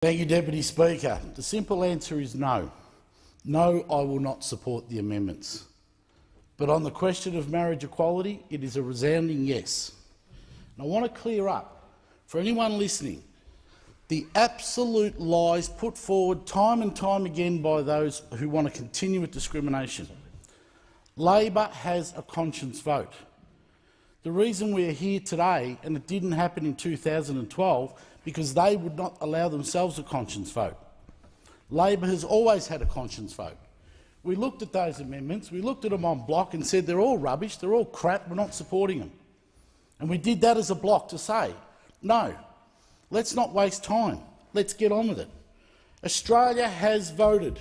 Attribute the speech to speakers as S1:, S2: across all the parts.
S1: Thank you, Deputy Speaker. The simple answer is no. No, I will not support the amendments. But on the question of marriage equality, it is a resounding yes. And I want to clear up, for anyone listening, the absolute lies put forward time and time again by those who want to continue with discrimination. Labor has a conscience vote. The reason we are here today, and it didn't happen in 2012, because they would not allow themselves a conscience vote. Labor has always had a conscience vote. We looked at those amendments, we looked at them en bloc and said they're all rubbish, they're all crap, we're not supporting them. And we did that as a bloc to say, no, let's not waste time, let's get on with it. Australia has voted,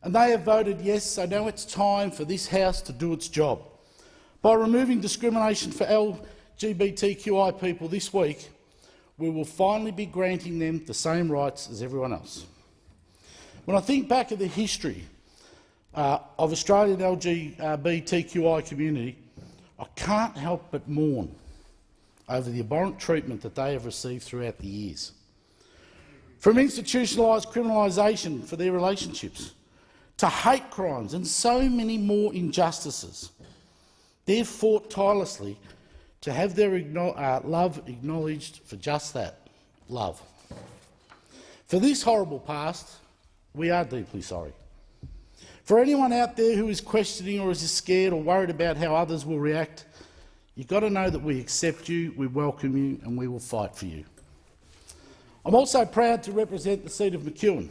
S1: and they have voted yes, so now it's time for this House to do its job. By removing discrimination for LGBTQI people this week, we will finally be granting them the same rights as everyone else. When I think back at the history of Australian LGBTQI community, I can't help but mourn over the abhorrent treatment that they have received throughout the years. From institutionalised criminalisation for their relationships, to hate crimes and so many more injustices, they've fought tirelessly to have their love acknowledged for just that, love. For this horrible past, we are deeply sorry. For anyone out there who is questioning or is scared or worried about how others will react, you've got to know that we accept you, we welcome you and we will fight for you. I'm also proud to represent the seat of McEwen,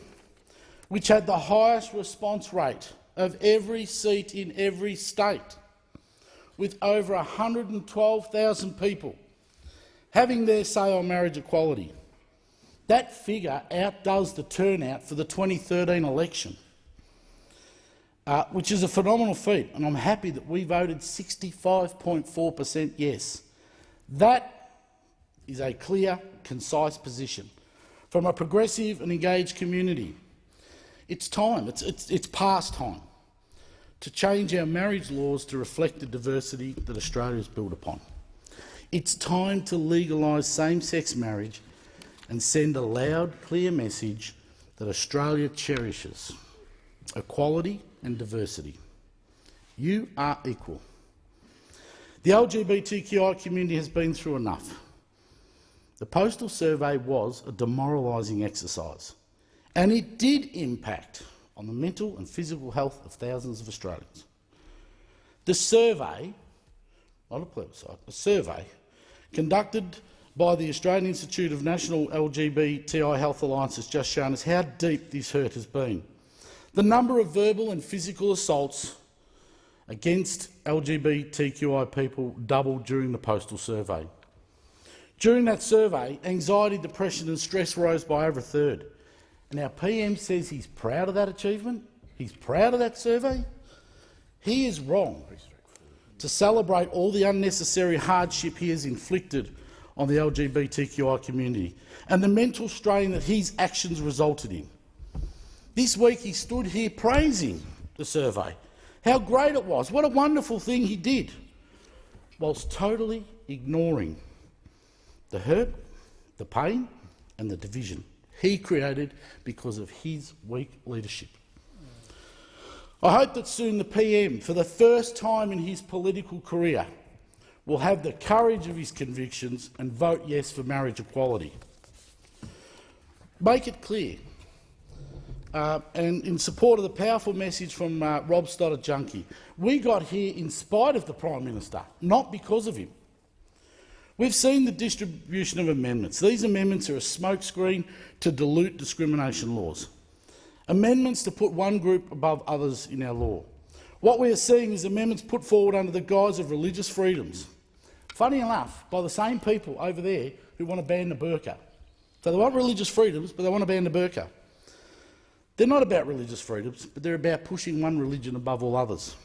S1: which had the highest response rate of every seat in every state, with over 112,000 people having their say on marriage equality. That figure outdoes the turnout for the 2013 election, which is a phenomenal feat, and I'm happy that we voted 65.4% yes. That is a clear, concise position from a progressive and engaged community. It's time, it's past time, to change our marriage laws to reflect the diversity that Australia is built upon. It's time to legalise same-sex marriage and send a loud, clear message that Australia cherishes equality and diversity. You are equal. The LGBTQI community has been through enough. The postal survey was a demoralising exercise, and it did impact on the mental and physical health of thousands of Australians. The survey, not a plebiscite, a survey conducted by the Australian Institute of National LGBTI Health Alliance has just shown us how deep this hurt has been. The number of verbal and physical assaults against LGBTQI people doubled during the postal survey. During that survey, anxiety, depression and stress rose by over a third. And our PM says he's proud of that achievement, he's proud of that survey. He is wrong to celebrate all the unnecessary hardship he has inflicted on the LGBTQI community and the mental strain that his actions resulted in. This week he stood here praising the survey, how great it was, what a wonderful thing he did, whilst totally ignoring the hurt, the pain and the division he created because of his weak leadership. I hope that soon the PM, for the first time in his political career, will have the courage of his convictions and vote yes for marriage equality. Make it clear, and in support of the powerful message from Rob Stoddart-Junkie, we got here in spite of the Prime Minister, not because of him. We've seen the distribution of amendments. These amendments are a smokescreen to dilute discrimination laws, amendments to put one group above others in our law. What we are seeing is amendments put forward under the guise of religious freedoms, funny enough, by the same people over there who want to ban the burqa. So they want religious freedoms, but they want to ban the burqa. They're not about religious freedoms, but they're about pushing one religion above all others.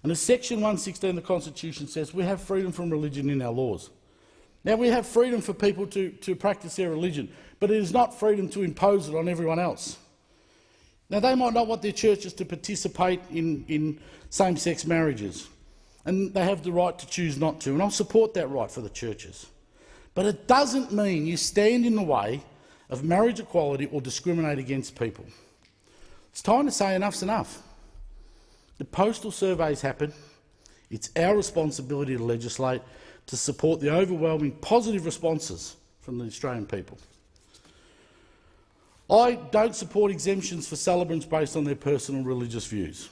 S1: And as Section 116 of the Constitution says, we have freedom from religion in our laws. Now, we have freedom for people to practice their religion, but it is not freedom to impose it on everyone else. Now, they might not want their churches to participate in same-sex marriages, and they have the right to choose not to, and I'll support that right for the churches. But it doesn't mean you stand in the way of marriage equality or discriminate against people. It's time to say enough's enough. The postal surveys happen. It's our responsibility to legislate to support the overwhelming positive responses from the Australian people. I don't support exemptions for celebrants based on their personal religious views.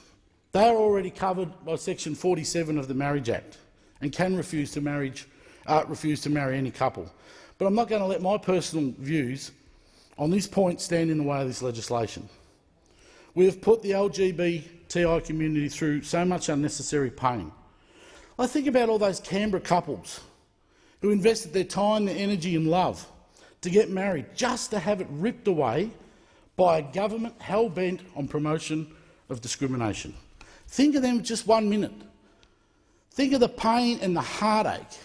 S1: They are already covered by Section 47 of the Marriage Act and can refuse to marry any couple. But I'm not going to let my personal views on this point stand in the way of this legislation. We have put the LGBTI community through so much unnecessary pain. I think about all those Canberra couples who invested their time, their energy and love to get married just to have it ripped away by a government hell-bent on promotion of discrimination. Think of them just 1 minute. Think of the pain and the heartache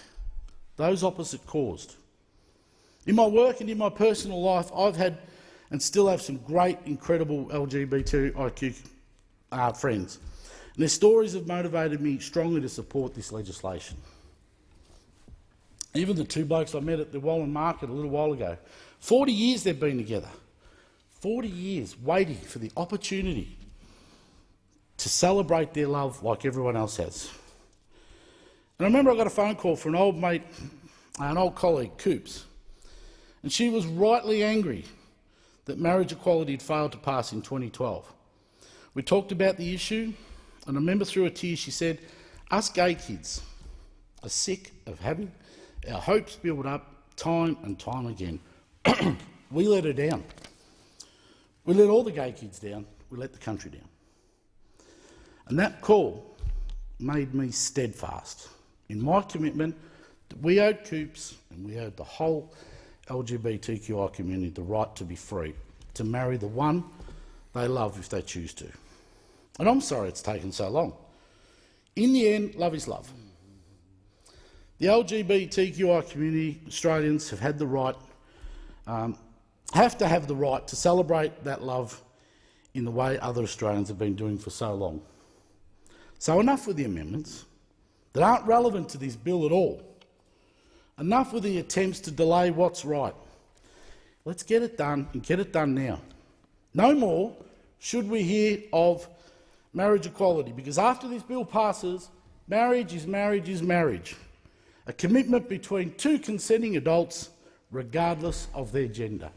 S1: those opposites caused. In my work and in my personal life, I've had and still have some great, incredible LGBTIQ friends. And their stories have motivated me strongly to support this legislation. Even the two blokes I met at the Wallen Market a little while ago, 40 years they've been together. 40 years waiting for the opportunity to celebrate their love like everyone else has. And I remember I got a phone call from an old mate, an old colleague, Coops, and she was rightly angry that marriage equality had failed to pass in 2012. We talked about the issue, and I remember through a tear she said, "Us gay kids are sick of having our hopes built up time and time again." We let her down. We let all the gay kids down. We let the country down. And that call made me steadfast in my commitment that we owed Coops and we owed the whole LGBTQI community the right to be free, to marry the one they love if they choose to. And I'm sorry it's taken so long. In the end, love is love. The LGBTQI community, Australians, have had the right, have to have the right to celebrate that love in the way other Australians have been doing for so long. So enough with the amendments that aren't relevant to this bill at all. Enough with the attempts to delay what's right. Let's get it done and get it done now. No more should we hear of marriage equality, because after this bill passes, marriage is marriage is marriage. A commitment between two consenting adults, regardless of their gender.